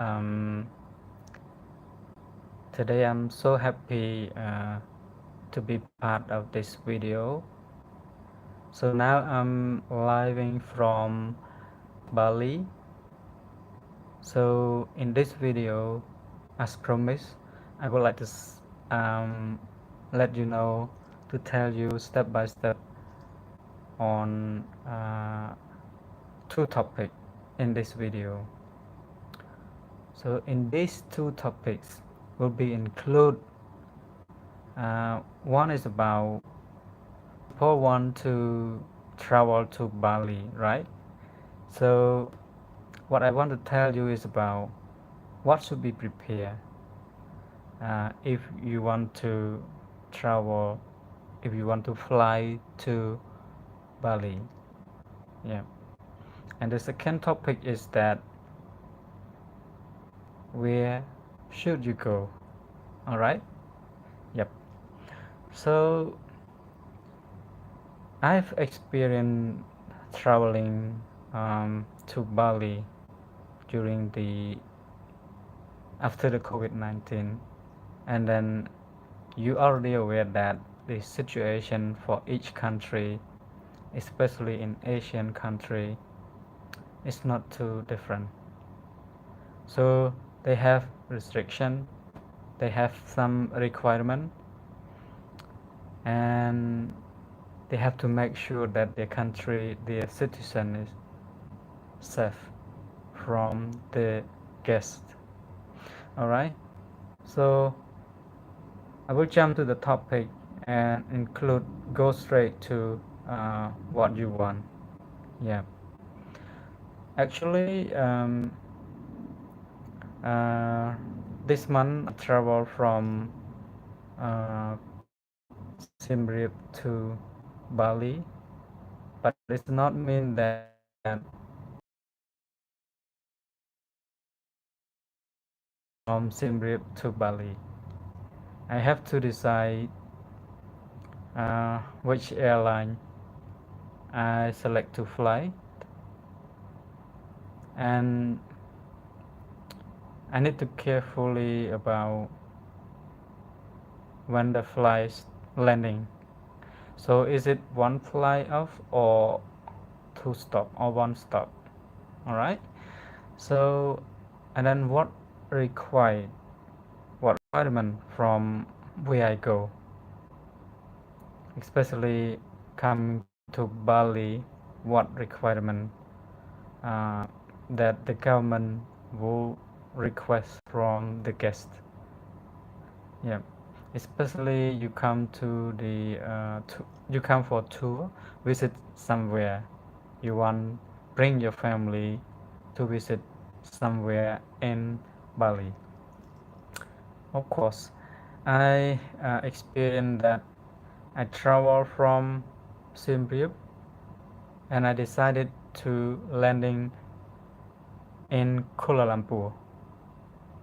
Um, Today I'm so happy to be part of this video. So now I'm living from Bali. So in this video, as promised, I would like to let you know, to tell you step by step on two topics in this video. So in these two topics will be include one is about people want to travel to Bali, right? So what I want to tell you is about what should be prepared if you want to travel, if you want to fly to Bali. Yeah. And the second topic is that where should you go? All right. Yep. So I've experienced traveling to Bali during the after the COVID-19, and then you already aware that the situation for each country, especially in Asian country, is not too different. So they have restriction, they have some requirement, and they have to make sure that their country, their citizen is safe from the guest. All right. So I will jump to the topic and go straight to what you want. Yeah. Actually, this month I travel from Siem Reap to Bali, but it's not mean that from Siem Reap to Bali. I have to decide which airline I select to fly, and I need to carefully about when the flight is landing. So is it one flight off or two stop or one stop? All right. So and then what requirement from where I go, especially coming to Bali, what requirement that the government will request from the guest. Yeah, especially you come to the you come for tour, visit somewhere, you want bring your family to visit somewhere in Bali. Of course, I experienced that I traveled from Siem Reap and I decided to landing in Kuala Lumpur,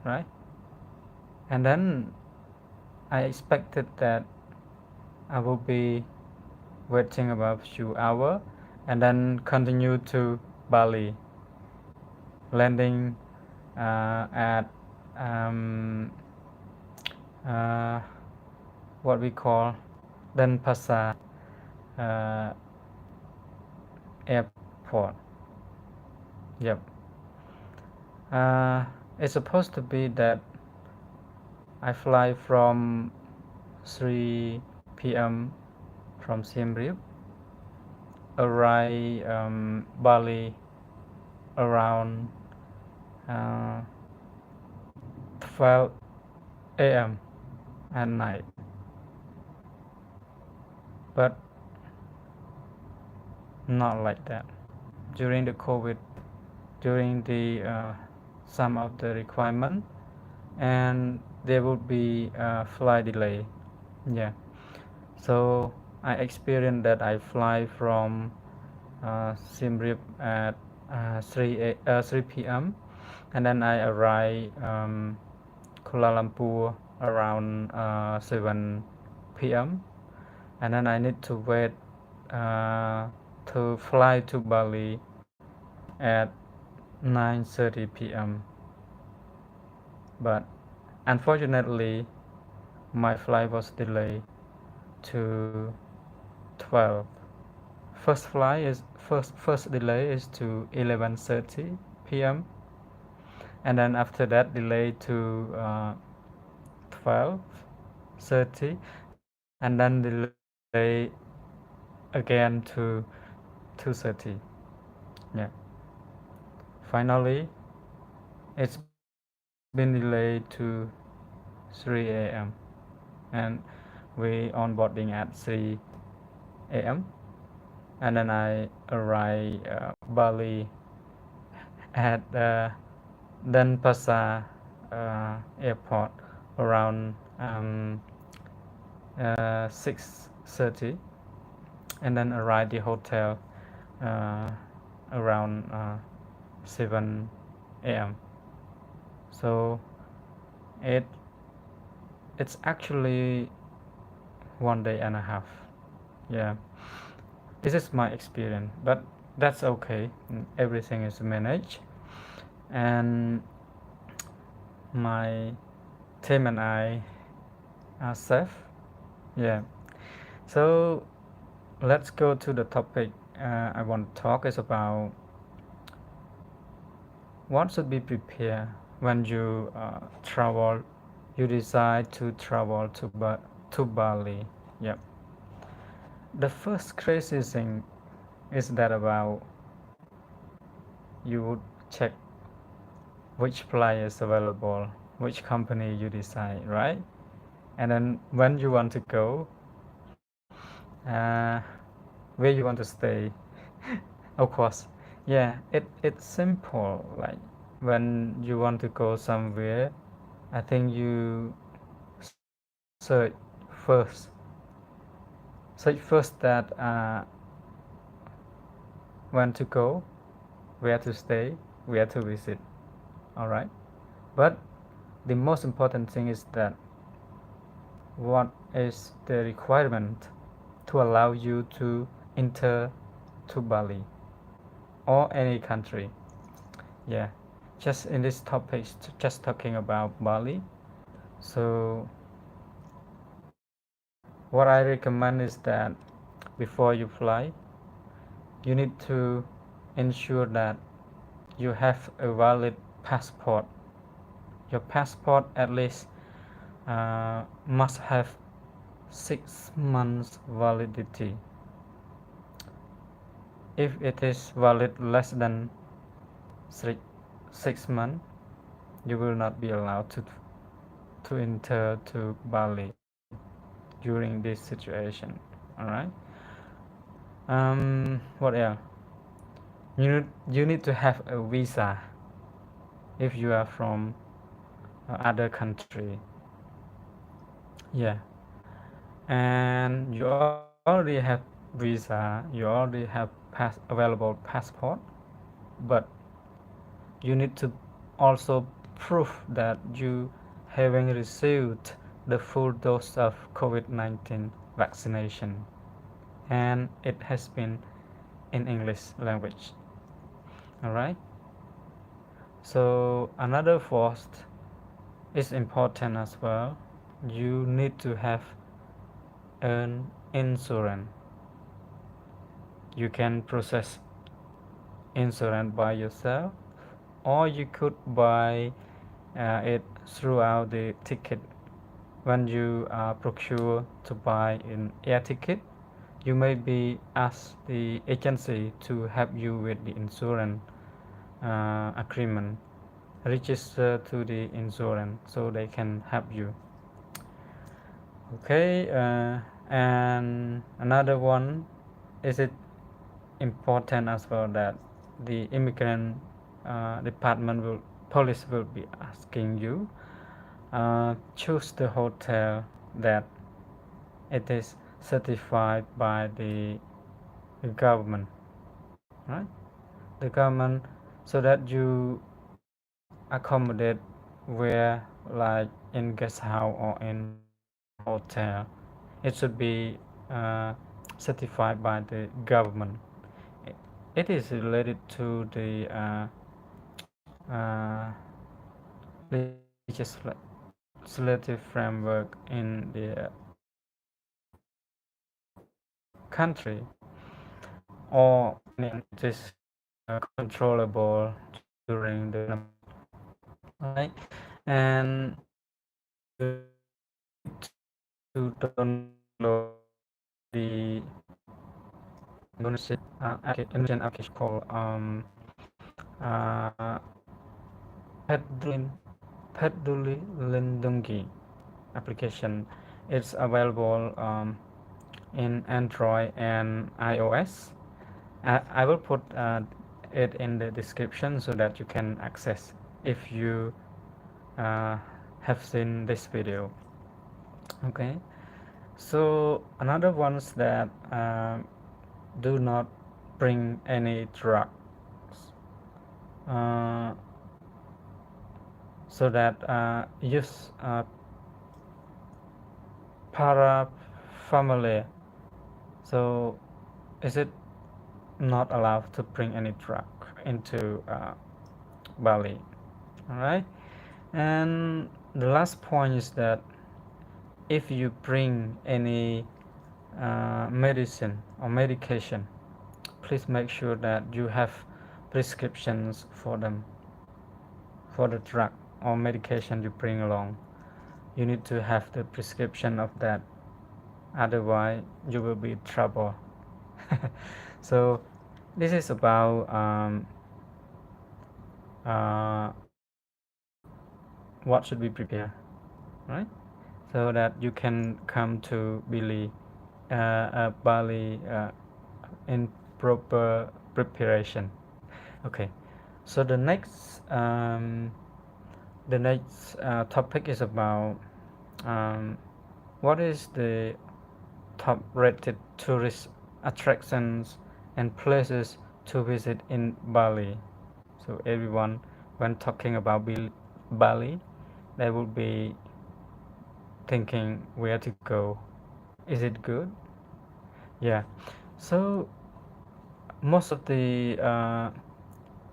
right? And then I expected that I will be waiting about few hours and then continue to Bali, landing at uh, what we call Denpasar airport. Yep. It's supposed to be that I fly from 3 p.m. from Siem Reap, arrive Bali around 12 a.m. at night. But not like that. During the COVID, during the some of the requirement, and there would be flight delay. Yeah. So I experienced that I fly from Siem Reap at 3 p.m. and then I arrive Kuala Lumpur around 7 p.m. and then I need to wait to fly to Bali at 9:30 p.m. but unfortunately my flight was delayed to 12. First delay is to 11:30 p.m. and then after that delay to 12:30 and then delay again to 2:30. Yeah. Finally, it's been delayed to 3 a.m. and we onboarding at 3 a.m. and then I arrived Bali at Denpasar airport around 6:30 and then arrived the hotel around 7 a.m. So it it's actually 1 day and a half. Yeah, this is my experience, but that's okay. Everything is managed, and my team and I are safe. Yeah. So let's go to the topic I want to talk is about what should be prepared when you travel. You decide to travel to Bali. Yep. The first crazy thing is that about you would check which flight is available, which company you decide, right? And then when you want to go, where you want to stay, of course. Yeah, it's simple. Like when you want to go somewhere, I think you search first. Search first that when to go, where to stay, where to visit. All right. But the most important thing is that what is the requirement to allow you to enter to Bali or any country. Yeah, just in this topic, just talking about Bali. So what I recommend is that before you fly, you need to ensure that you have a valid passport. Your passport at least must have 6 months validity. If it is valid less than 6 months, you will not be allowed to enter to Bali during this situation. All right. What else? You need to have a visa if you are from other country. Yeah, and you already have visa. You already have available passport, but you need to also prove that you having received the full dose of COVID-19 vaccination and it has been in English language. All right. So another first is important as well. You need to have an insurance. You can process insurance by yourself, or you could buy it throughout the ticket. When you procure to buy an air ticket, you may be asked the agency to help you with the insurance agreement. Register to the insurance so they can help you. Okay, and another one is it important as well that the immigrant department will police will be asking you choose the hotel that it is certified by the government, right? The government, so that you accommodate where, like in guest house or in hotel, it should be certified by the government. It is related to the legislative framework in the country, or it is controllable during the right, and to download the Indonesia Indonesian application called uh, Peduli Lindungi application. It's available in Android and iOS. I will put it in the description so that you can access if you have seen this video. Okay, so another ones that do not bring any drugs, so that use paraphernalia. So is it not allowed to bring any drug into Bali? All right, and the last point is that if you bring any medicine or medication, please make sure that you have prescriptions for them, for the drug or medication you bring along. You need to have the prescription of that, otherwise you will be in trouble. So this is about what should we prepare, right? So that you can come to Bali in proper preparation. Okay, so the next topic is about what is the top rated tourist attractions and places to visit in Bali. So everyone, when talking about Bali, they will be thinking where to go. Is it good? Yeah, so most of the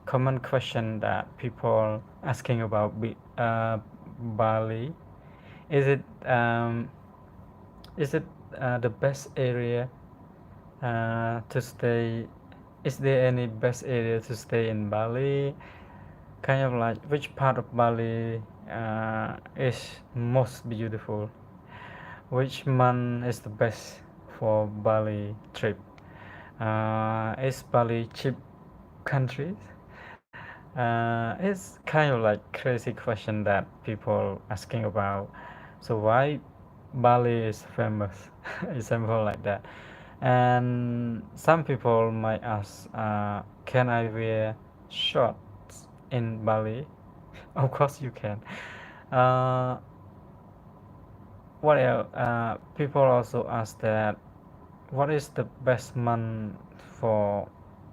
common question that people asking about Bali, is it the best area to stay? Is there any best area to stay in Bali? Kind of like which part of Bali is most beautiful? Which month is the best for Bali trip? Is Bali cheap country? It's kind of like crazy question that people asking about. So why Bali is famous? Example like that. And some people might ask, can I wear shorts in Bali? Of course you can. What else? People also ask that what is the best month for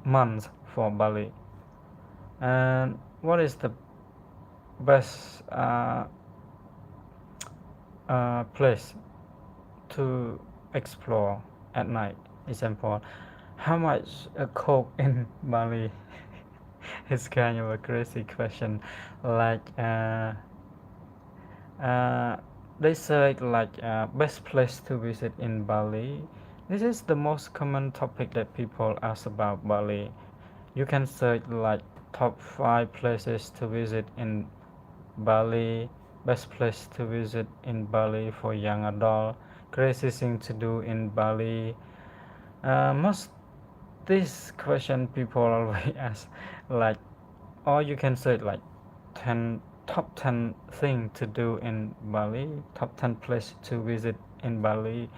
Bali, and what is the best place to explore at night? Example, how much a coke in Bali? It's kind of a crazy question. Like they say like best place to visit in Bali. This is the most common topic that people ask about Bali. You can search like top 5 places to visit in Bali, best place to visit in Bali for young adult, crazy thing to do in Bali. Most this question people always ask, like, or you can search like 10 top 10 thing to do in Bali, top 10 place to visit in Bali.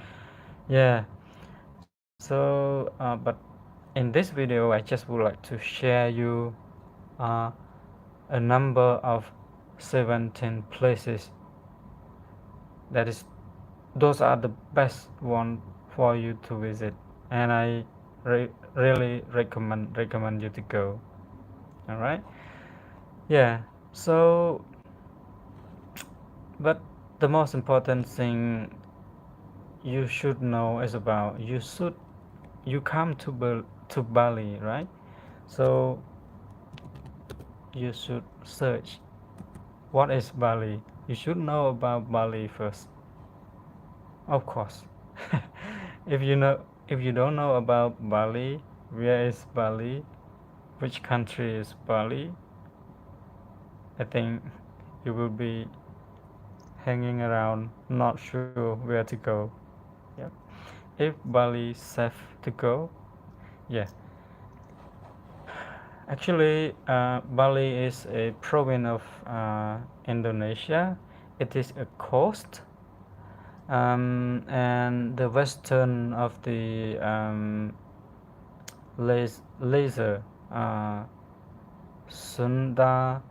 Yeah, so but in this video I just would like to share you a number of 17 places that is those are the best one for you to visit, and I really recommend you to go. All right, yeah, so but the most important thing you should know is about you come to Bali, right? So you should search what is Bali. You should know about Bali first, of course. If you don't know about Bali, where is Bali, which country is Bali, I think you will be hanging around, not sure where to go. Yeah. If Bali is safe to go, yeah. Actually, Bali is a province of Indonesia. It is a coast, and the western of the laser Sunda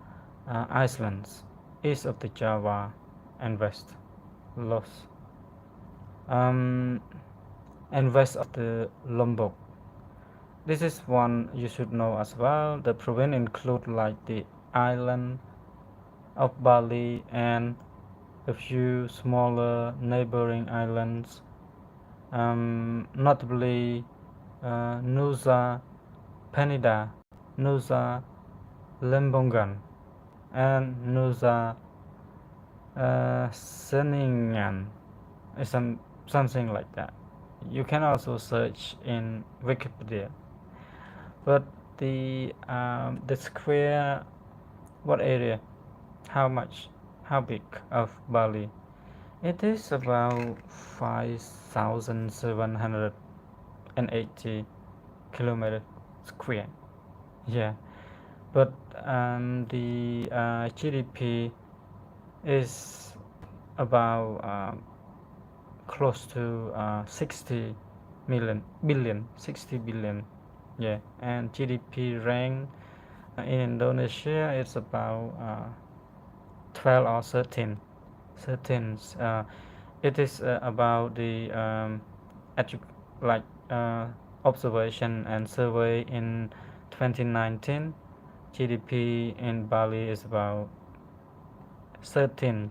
Islands, east of the Java, and west Los, um, and west of the Lombok. This is one you should know as well. The province include like the island of Bali and a few smaller neighboring islands, notably Nusa Penida, Nusa Lembongan, and Nusa Seningan, something like that. You can also search in Wikipedia. But the square, what area, how much, how big of Bali? It is about 5,780 kilometers square. Yeah, but the GDP is about close to 60 billion, 60 billion. Yeah, and GDP rank in Indonesia it's about 12 or 13. 13. It is about the like observation and survey in 2019. GDP in Bali is about 13.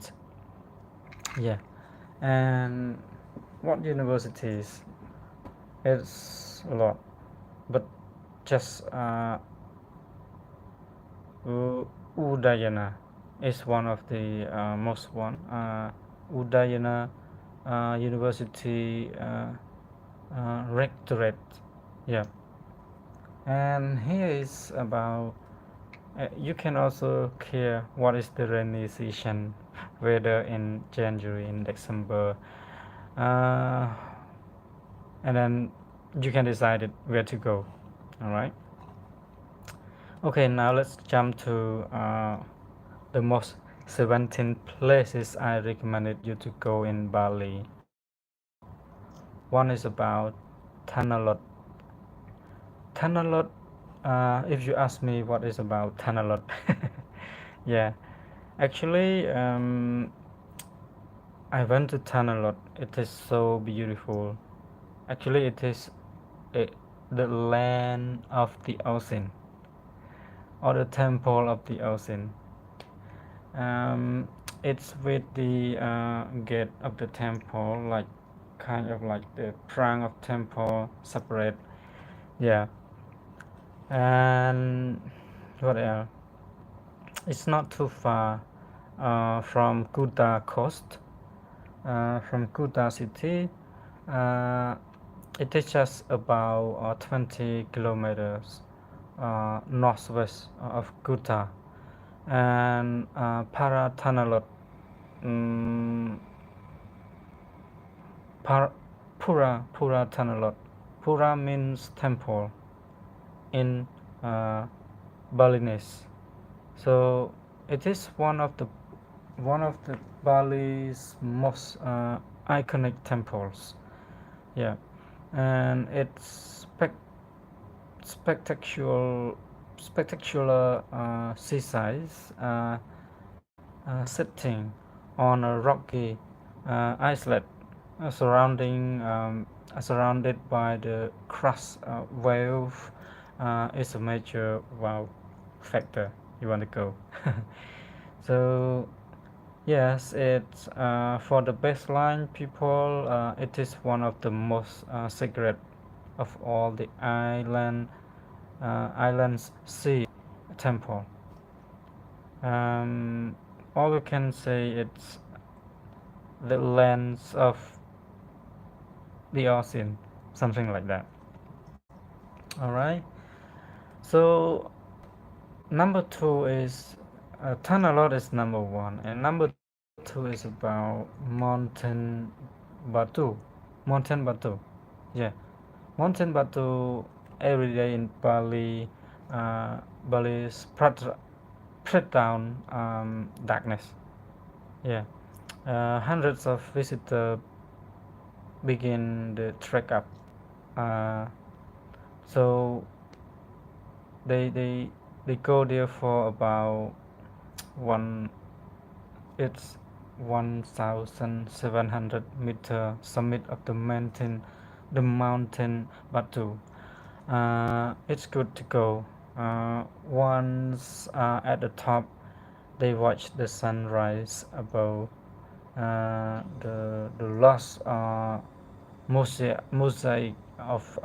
Yeah, and what universities? It's a lot, but just Udayana is one of the most one. Udayana University Rectorate. Yeah, and here is about. You can also care what is the rainy season, whether in January, in December, and then you can decide where to go. All right. Okay, now let's jump to the most 17 places I recommended you to go in Bali. One is about Tanalot. Tanalot, if you ask me what is about Tanalot, yeah, actually, I went to Tanalot. It is so beautiful. Actually, it is a, the land of the ocean, or the temple of the ocean. It's with the gate of the temple, like kind of like the trunk of temple separate. Yeah, and what else? It's not too far from Kuta coast, from Kuta city. Uh, it is just about 20 kilometers northwest of Kuta, and Paratanalot, um, Pura Tanalot. Pura means temple in Balinese. So it is one of the Bali's most iconic temples. Yeah, and it's spectacular seaside sitting on a rocky islet surrounded by the crust wave is a major wow factor you want to go. So yes, it's for the baseline people. It is one of the most sacred of all the islands sea temple. all we can say it's the lens of the ocean, something like that. All right. So number two is Tanalot is number one, and number two is about Batu. Mountain Batu. Yeah, Mountain Batu every day in Bali. Bali is spread down darkness. Yeah, hundreds of visitors begin the trek up. Uh, so they they they go there for about one. It's 1,700-meter summit of the mountain Batu. It's good to go. Once at the top, they watch the sunrise above the lost mosaic of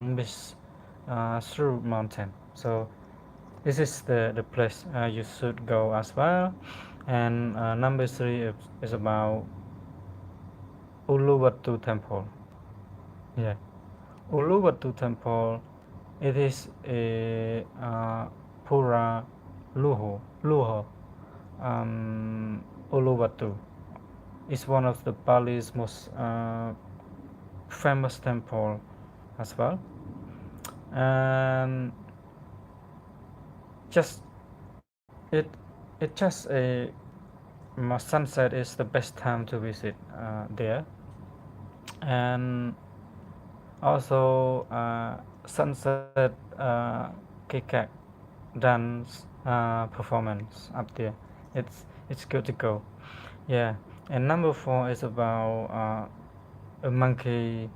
monks through mountain. So this is the place you should go as well. And number three is about Uluwatu Temple. Yeah, Uluwatu Temple. It is a Pura Luho. Uluwatu is one of the Bali's most famous temple as well. And just it just a sunset is the best time to visit there, and also sunset kikak dance performance up there. It's good to go. Yeah, and number four is about a monkey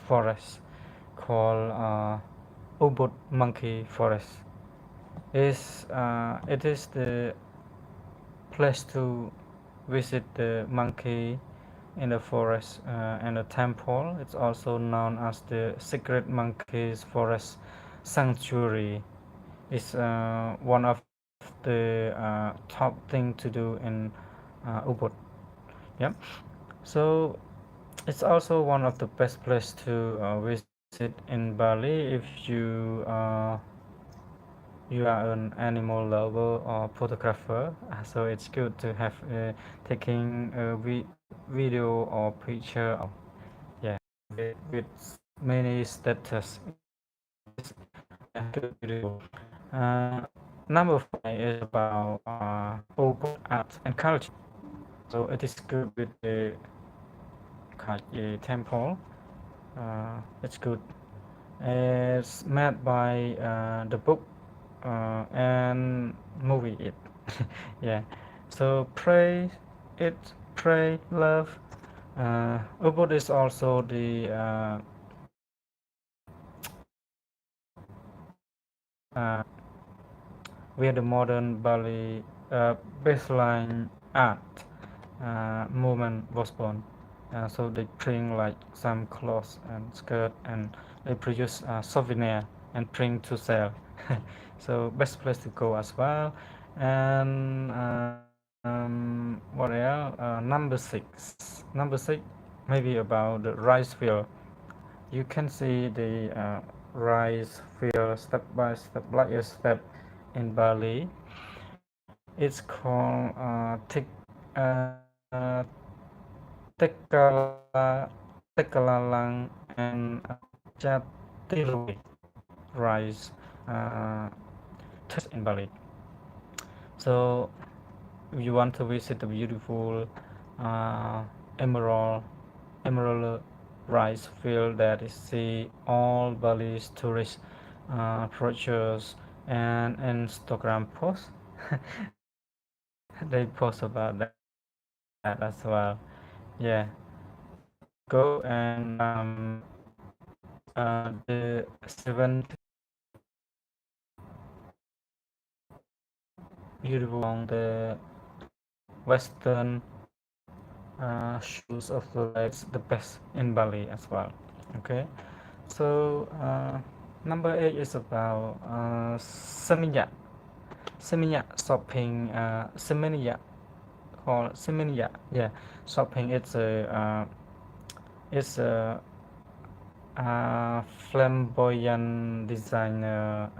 forest called Ubud Monkey Forest. It is the place to visit the monkey in the forest and the temple. It's also known as the Secret Monkeys Forest Sanctuary. It's one of the top thing to do in Ubud. Yeah. So it's also one of the best place to visit in Bali if you are an animal lover or photographer. So it's good to have taking a video or picture of, yeah, with many status. It's good video. Number five is about open art and culture. So it is good with the temple. It's good. It's made by the book and movie it. Yeah. So pray, love. Ubud is also the where the modern Bali baseline art movement was born. So they bring like some clothes and skirt, and they produce souvenir and bring to sell. So best place to go as well. And what else? Number six, maybe about the rice field. You can see the rice field step by step, like a step in Bali. It's called Tekalalang and Jatirui rice in Bali. So if you want to visit the beautiful emerald rice field that is see all Bali's tourist brochures and Instagram posts. They post about that as well. Yeah, go and the 7th beautiful along the western shores of the lakes, the best in Bali as well. Okay, so number 8 is about Seminyak. Seminya shopping, Seminya, called Seminya. Yeah, shopping. It's a flamboyant designer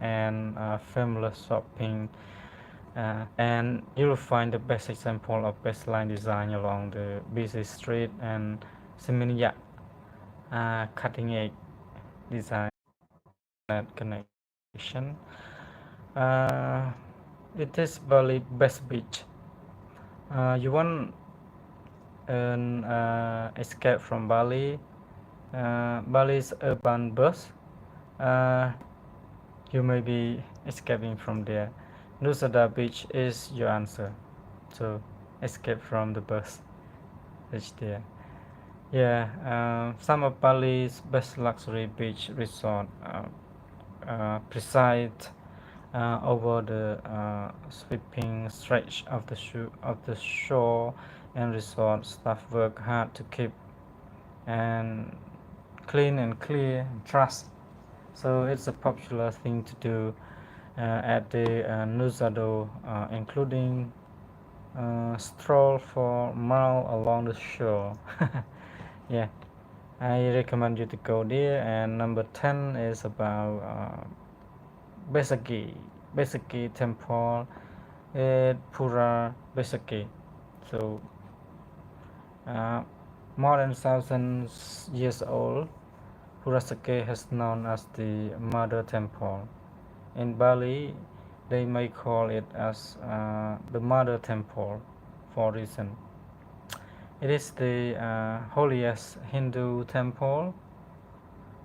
and famous shopping. And you'll find the best example of baseline design along the busy street and Seminya cutting edge design that connection. Uh, it is Bali best beach. You want an escape from Bali. Bali's urban bus. Uh, you may be escaping from there. Nusada Beach is your answer. So escape from the bus. Reach there. Yeah, some of Bali's best luxury beach resort preside over the sweeping stretch of the shore, and resort staff work hard to keep and clean and clear and trust. So it's a popular thing to do at the Nusado, including stroll for mile along the shore. Yeah, I recommend you to go there. And number 10 is about Besaki Temple at Pura Besaki. So more than thousands years old, Purasake is known as the Mother Temple. In Bali, they may call it as the Mother Temple for reason. It is the holiest Hindu temple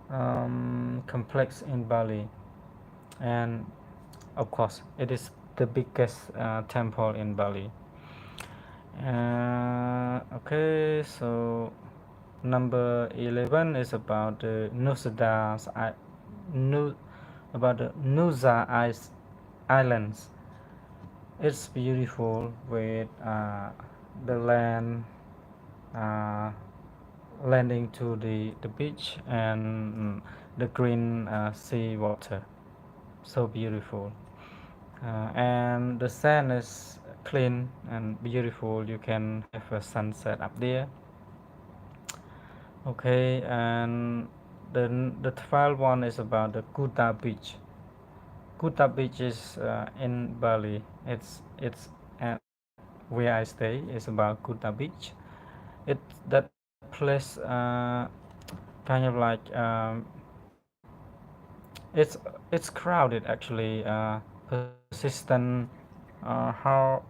complex in Bali, and of course, it is the biggest temple in Bali. Okay, so number 11 is about the Nusa Islands. It's beautiful with the land landing to the beach and the green sea water. So beautiful. And the sand is clean and beautiful. You can have a sunset up there. Okay, and the 12th one is about the Kuta Beach. Kuta Beach is in Bali. It's at where I stay. Is about Kuta Beach. It that place kind of like it's crowded actually. Persistent how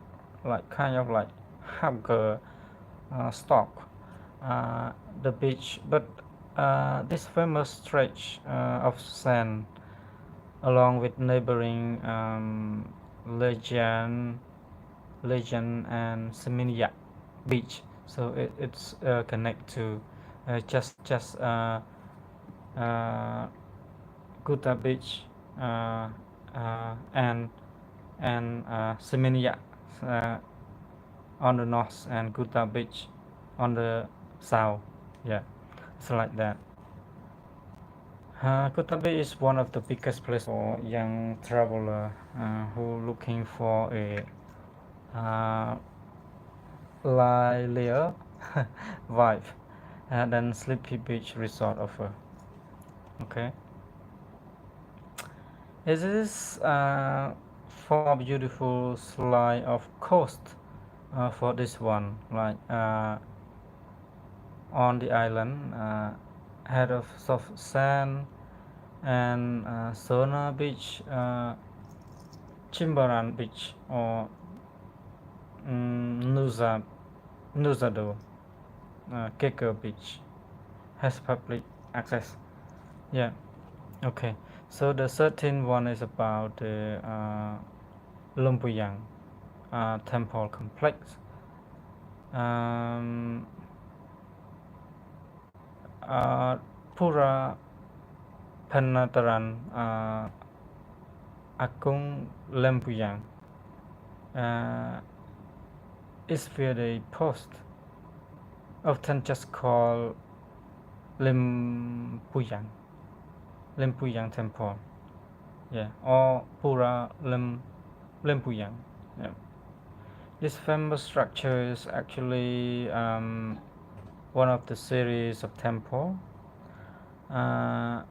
like kind of like hunger stock the beach, but this famous stretch of sand along with neighboring Legend and Seminya beach. So it's connect to just Kuta beach and Seminya on the north and Kuta beach on the south. Yeah, it's like that. Kuta Beach is one of the biggest places for young traveler who looking for a livelier vibe than Sleepy Beach Resort offer. Okay, it is four beautiful slide of coast for this one, like on the island, head of soft sand and Sona Beach, Chimbaran Beach, or Nusado, Keko Beach has public access. Yeah. Okay. So the 13th one is about the Lumpuyang temple complex. Pura Penataran Akung Lempuyang is where they post, often just called Lempuyang Temple. Yeah, or Pura Lempuyang. Yeah. This famous structure is actually one of the series of temple uh,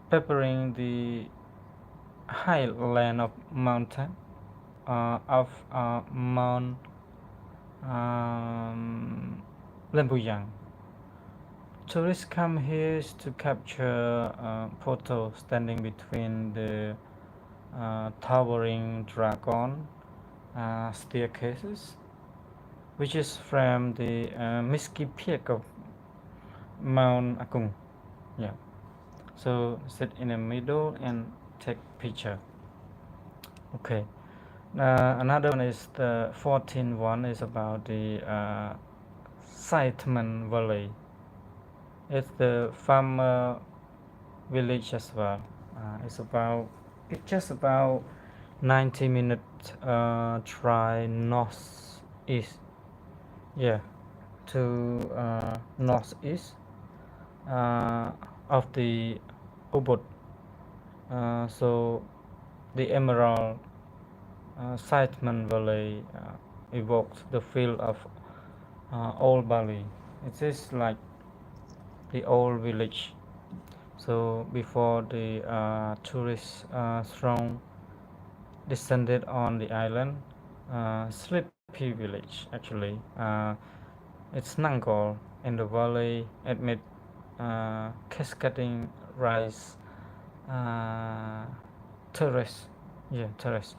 peppering the highland of mountain of Mount Lempuyang. Tourists come here to capture photos standing between the towering dragon staircases, which is from the misty peak of Mount Akung. Yeah. So sit in the middle and take picture. Okay. Another one is the 14th one is about the Saitman Valley. It's the farmer village as well. It's just about 90-minute drive northeast. Yeah, to northeast of the Ubud. So the Emerald Saitman Valley evokes the feel of old Bali. It is like the old village. So before the tourist throng descended on the island, sleepy village actually. It's Nangol in the valley amid cascading rice terrace. Yeah, terrace.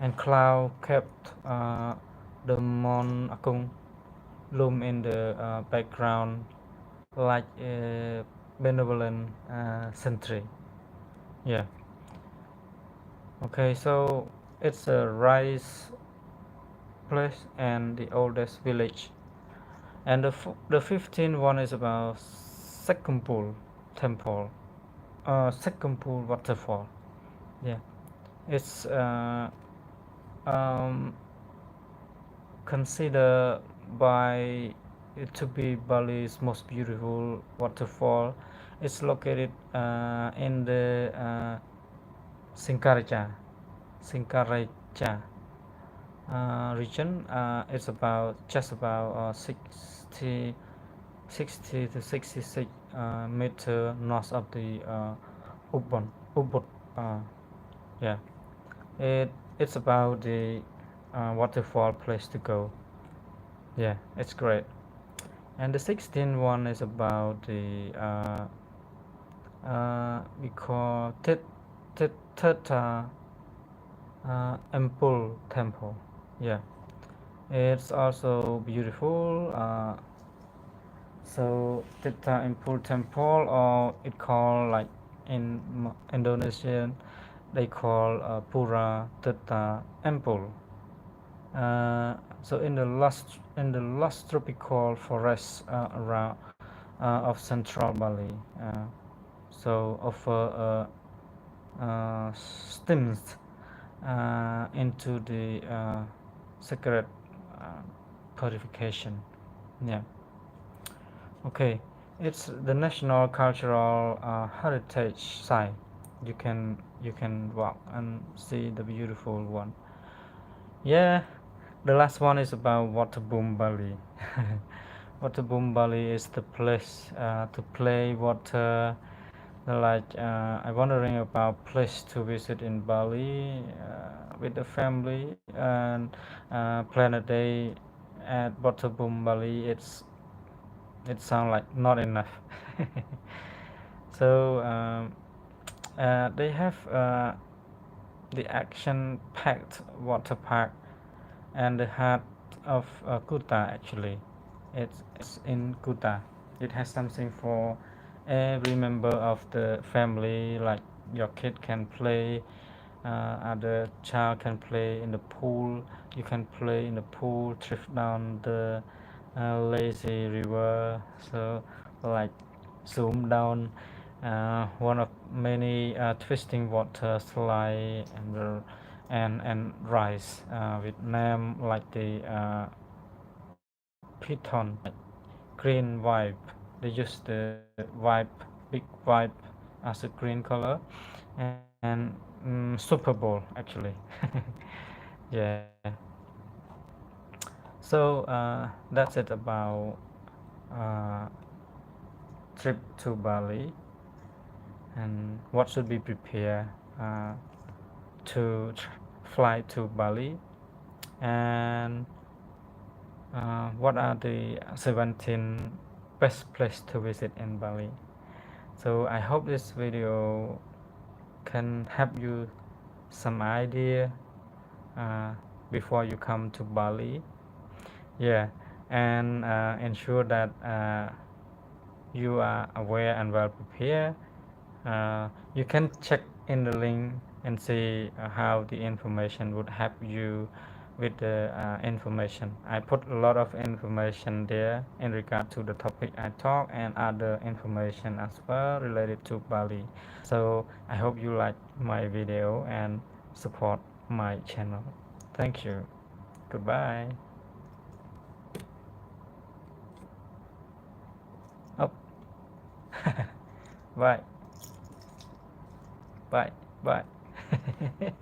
And cloud kept the Mon Akung loom in the background like a benevolent sentry. Yeah. Okay, so it's a rice place and the oldest village. And the 15th one is about Sekumpul Temple, Sekumpul Waterfall. Yeah, it's considered by it to be Bali's most beautiful waterfall. It's located in the Singkaraja region. It's just about 60 to 66 meter north of the Ubud. Yeah, it's about the waterfall place to go. Yeah, it's great. And the 16th one is about the we call Theta Ample Temple. Yeah, it's also beautiful. So Theta Ample Temple, or it called like in Indonesian, they call Pura Theta Ample. So in the lush tropical forests around of central Bali, so offer stems into the sacred purification. Yeah. Okay, it's the national cultural heritage site. You can walk and see the beautiful one. Yeah. The last one is about Waterboom Bali. Waterboom Bali is the place to play water. I'm wondering about place to visit in Bali with the family and plan a day at Waterboom Bali. It sounds like not enough. So they have the action-packed water park and the heart of Kuta actually. It's in Kuta. It has something for every member of the family, like your kid can play, other child can play in the pool. You can play in the pool, drift down the lazy river. So like zoom down one of many twisting water slide and rise with name like the Python, green vibe. They use the vibe, big vibe as a green color, and Super Bowl actually. Yeah. So that's it about uh, trip to Bali and what should be prepared uh, to fly to Bali, and what are the 17 best place to visit in Bali. So I hope this video can help you some idea uh, before you come to Bali. Yeah, and ensure that you are aware and well prepared. You can check in the link and see how the information would help you with the information. I put a lot of information there in regard to the topic I talk and other information as well related to Bali. So I hope you like my video and support my channel. Thank you. Goodbye. Oh, bye. Bye. Bye.